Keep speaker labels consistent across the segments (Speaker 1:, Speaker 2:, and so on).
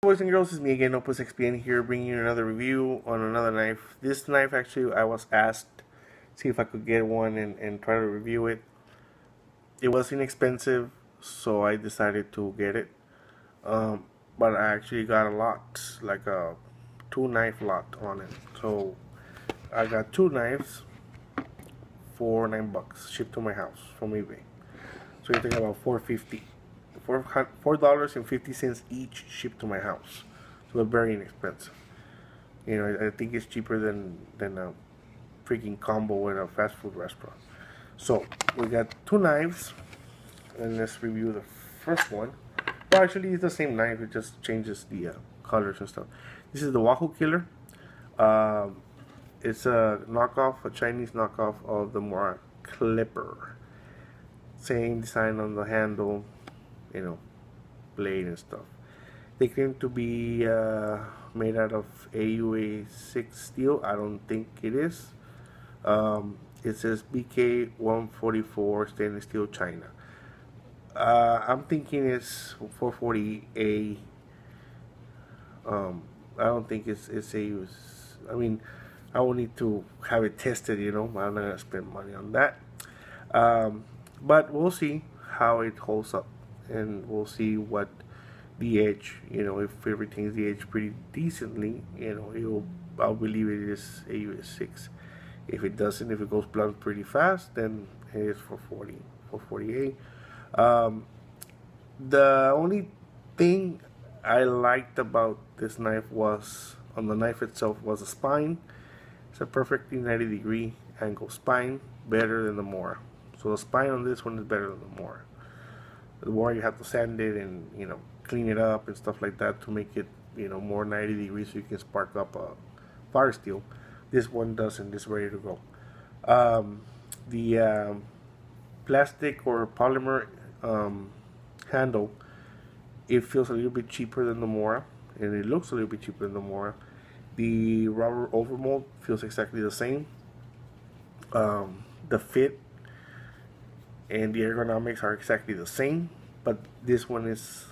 Speaker 1: Boys and girls, it's me again, Opus XPN here, bringing you another review on another knife. This knife, actually, I was asked see if I could get one and try to review it. It was inexpensive, so I decided to get it. But I actually got a lot, like a 2-knife lot on it. So I got 2 knives for $9 shipped to my house from eBay. So you're thinking about $4.50. $4.50 each shipped to my house, so they're very inexpensive. You know, I think it's cheaper than a freaking combo at a fast food restaurant. So we got 2 knives, and let's review the first one. Well, actually, it's the same knife; it just changes the colors and stuff. This is the Wahoo Killer. It's a knockoff, a Chinese knockoff of the Mora Clipper. Same design on the handle, you know, blade and stuff. They claim to be made out of AUA6 steel. I don't think it is. It says BK144 stainless steel, China. I'm thinking it's 440A. I don't think it's AU. I mean, I will need to have it tested, you know. I'm not gonna spend money on that. But we'll see how it holds up, and we'll see what the edge, you know, if it retains the edge pretty decently, you know, I'll believe it is AUS6. If it doesn't, if it goes blunt pretty fast, then it is 448. The only thing I liked about this knife was, on the knife itself, was the spine. It's a perfectly 90-degree angle spine, better than the Mora. So the spine on this one is better than the Mora. The Mora, you have to sand it and, you know, clean it up and stuff like that to make it, you know, more 90 degrees so you can spark up a fire steel. This one doesn't. It's ready to go. The plastic or polymer handle, it feels a little bit cheaper than the Mora, and it looks a little bit cheaper than the Mora. The rubber overmold feels exactly the same. The fit and the ergonomics are exactly the same, but this one is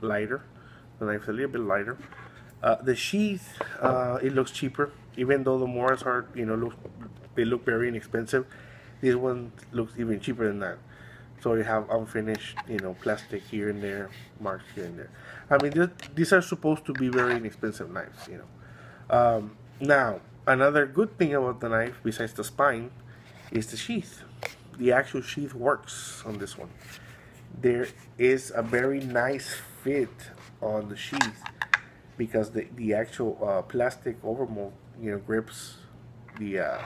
Speaker 1: lighter. The knife's a little bit lighter. The sheath, it looks cheaper, even though the Moras are, you know, they look very inexpensive. This one looks even cheaper than that. So you have unfinished, you know, plastic here and there, marks here and there. I mean, these are supposed to be very inexpensive knives, you know. Now, another good thing about the knife, besides the spine, is the sheath. The actual sheath works on this one. There is a very nice fit on the sheath because the actual plastic overmold, you know, grips the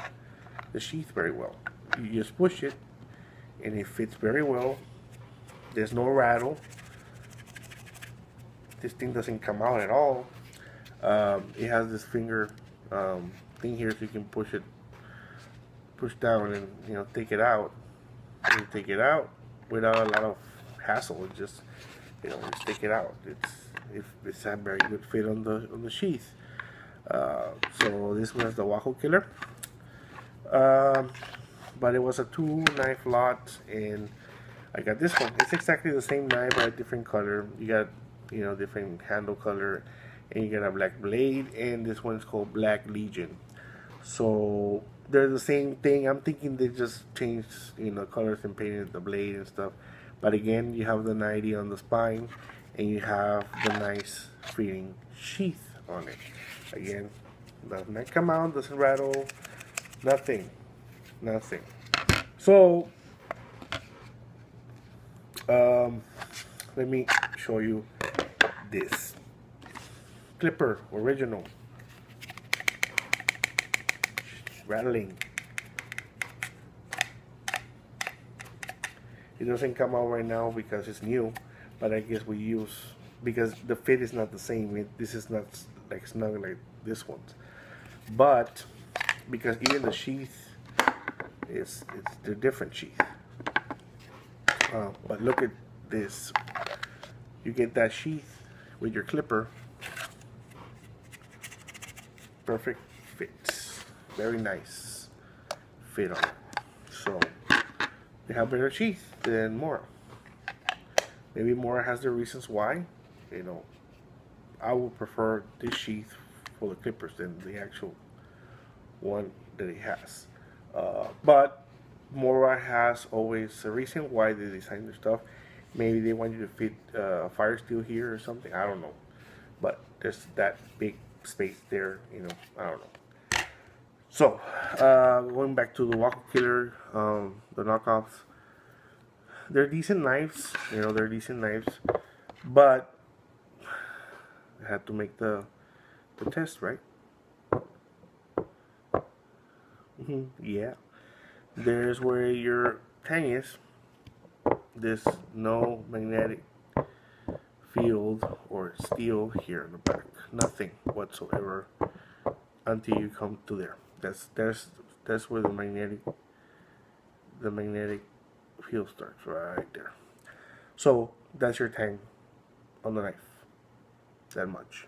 Speaker 1: sheath very well. You just push it and it fits very well. There's no rattle. This thing doesn't come out at all. It has this finger thing here, so you can push down and, you know, take it out. And you take it out without a lot of hassle. It just, you know, just take it out. It's a very good fit on the sheath. So this was the Wahoo Killer. But it was a 2-knife lot, and I got this one. It's exactly the same knife, but a different color. You got, you know, different handle color, and you got a black blade, and this one is called Black Legion. So they're the same thing. I'm thinking they just changed, you know, colors and painted the blade and stuff. But again, you have the 90 on the spine, and you have the nice fitting sheath on it. Again, does not come out, doesn't rattle, nothing. So let me show you this Clipper original. Rattling. It doesn't come out right now because it's new, but I guess we use, because the fit is not the same. This is not like snug like this one's, but because even the sheath it's the different sheath. But look at this. You get that sheath with your Clipper. Perfect fit. Very nice fit on it. So they have better sheath than Mora. Maybe Mora has their reasons why, you know. I would prefer this sheath for the clippers than the actual one that he has. But Mora has always a reason why they design their stuff. Maybe they want you to fit fire steel here or something. I don't know. But there's that big space there, you know. I don't know. So, going back to the Wahoo Killer, the knockoffs, they're decent knives, you know, they're decent knives, but I had to make the test, right? Yeah. There's where your Tang is. There's no magnetic field or steel here in the back. Nothing whatsoever until you come to there. That's where the magnetic field starts, right there. So that's your Tang on the knife. That much.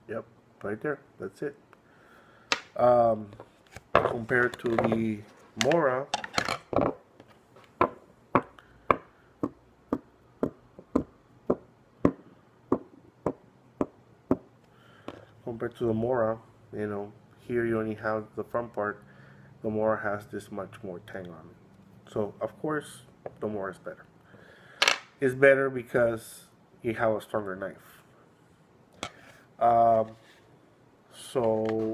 Speaker 1: Yep, right there. That's it. Compared to the Mora, you know, here you only have the front part. The Mora has this much more Tang on it. So of course, the Mora is better. It's better because you have a stronger knife. So,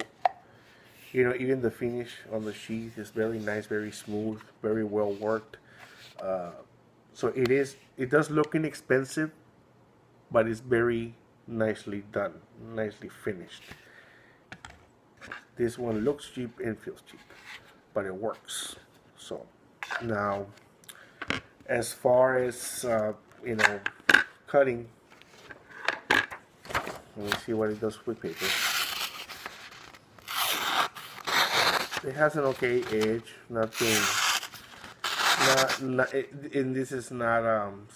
Speaker 1: you know, even the finish on the sheath is very nice, very smooth, very well worked. So it does look inexpensive, but it's very nicely done, nicely finished. This one looks cheap and feels cheap, but it works. So now, as far as you know, cutting, let me see what it does with paper. It has an okay edge, nothing. And this is not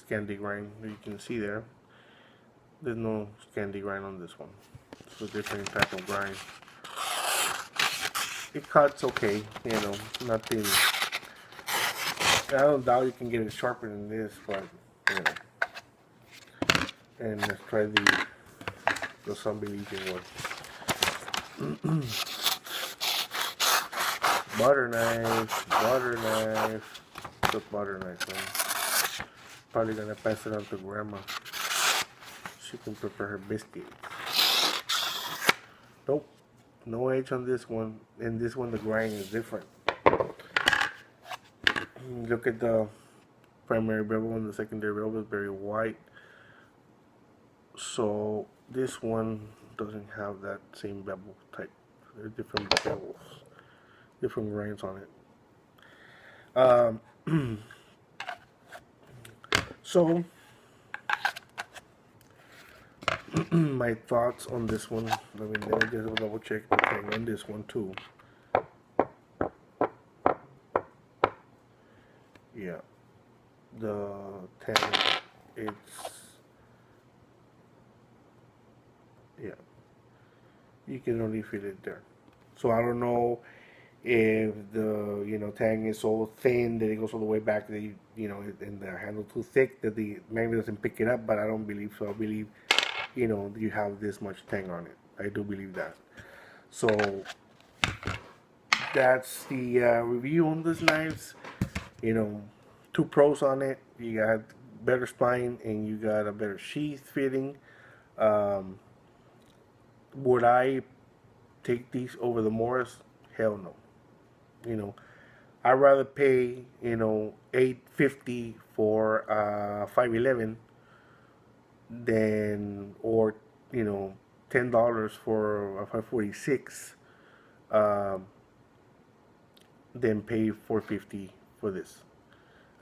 Speaker 1: Scandi grind. You can see there. There's no Scandi grind on this one. It's a different type of grind. It cuts okay, you know, nothing. I don't doubt you can get it sharper than this, but you know. And let's try the zombie legion one. Butter knife, just butter knife, man. Probably gonna pass it on to grandma. She can prepare her biscuits. Nope, no edge on this one. And this one, the grind is different. Look at the primary bevel and the secondary bevel is very white. So this one doesn't have that same bevel type. There are different bevels, different grinds on it. So my thoughts on this one. Let me just double check the thing on this one too. Yeah, the Tang, yeah, you can only feel it there. So I don't know if the Tang is so thin that it goes all the way back, that and the handle too thick that the magnet doesn't pick it up. But I don't believe so. I believe you have this much Tang on it. I do believe that. So that's the review on these knives. 2 pros on it. You got better spine and you got a better sheath fitting. Would I take these over the Moras? Hell no. I'd rather pay $8.50 for 511 than, or $10 for a 546, than pay $4.50 for this.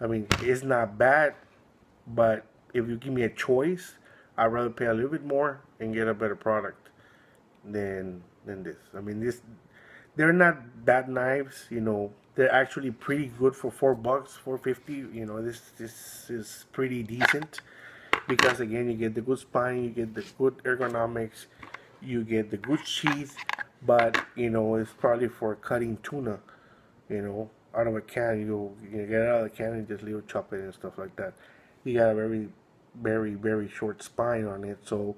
Speaker 1: I mean, it's not bad, but if you give me a choice, I'd rather pay a little bit more and get a better product than this. I mean, they're not bad knives. They're actually pretty good for $4, $4.50. This is pretty decent, because again, you get the good spine, you get the good ergonomics, you get the good sheath, but it's probably for cutting tuna, out of a can, you get it out of the can and just leave chop it and stuff like that. You got a very short spine on it, so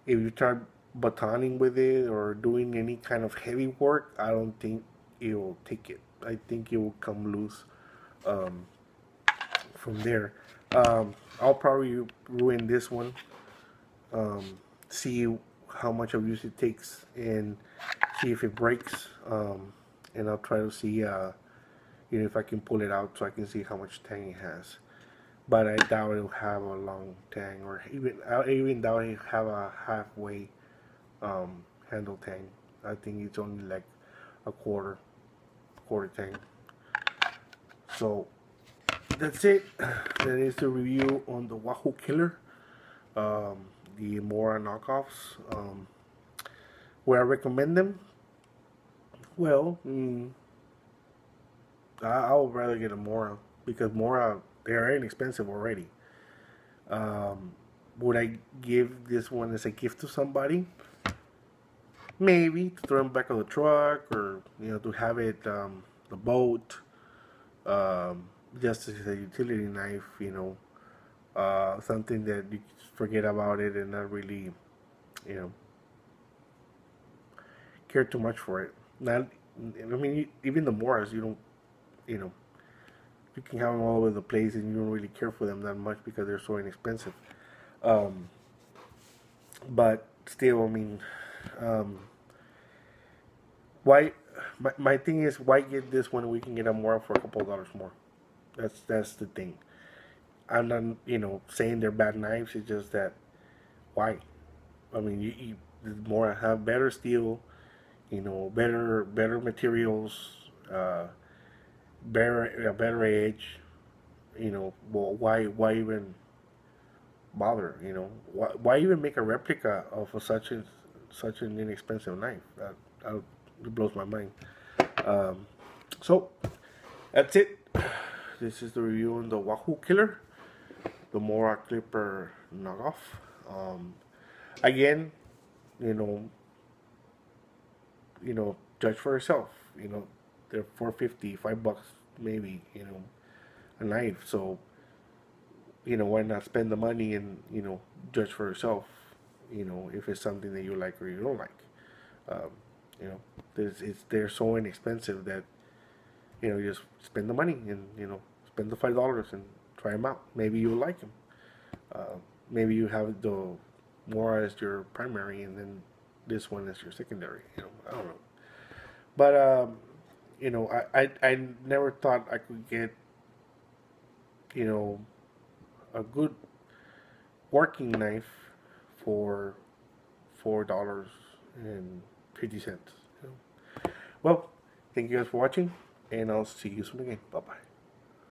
Speaker 1: if you try batoning with it or doing any kind of heavy work, I don't think it will take it. I think it will come loose um, from there. I'll probably ruin this one, see how much of use it takes, and see if it breaks. And I'll try to see if I can pull it out so I can see how much tang it has. But I doubt it'll have a long tang, or I even doubt it'll have a halfway handle tang. I think it's only like a quarter tang. So that's it. That is the review on the Wahoo Killer, the Mora knockoffs. Would I recommend them? Well, I would rather get a Mora, because Mora, they're inexpensive already. Would I give this one as a gift to somebody? Maybe, to throw them back on the truck, or to have it the boat, just as a utility knife. Something that you forget about it and not really, care too much for it. Not, I mean, even the Moras, you don't, you can have them all over the place and you don't really care for them that much because they're so inexpensive. But still, I mean, why? My thing is, why get this when we can get a Mora for a couple of dollars more? That's the thing. I'm not, saying they're bad knives. It's just that, why? I mean, the Mora have better steel, better materials, better edge. Well, why even bother? Why even make a replica of such an inexpensive knife? It blows my mind. So that's it. This is the review on the Wahoo Killer, the Mora Clipper knockoff. Again, judge for yourself. They're $4.50, $5 maybe. A knife. So, why not spend the money and judge for yourself. If it's something that you like or you don't like. They're so inexpensive that you just spend the money and spend the $5 and try them out. Maybe you like them. Maybe you have the Mora as your primary and then this one as your secondary. I don't know. But I never thought I could get a good working knife for $4.50. Well, thank you guys for watching, and I'll see you soon again. Bye bye.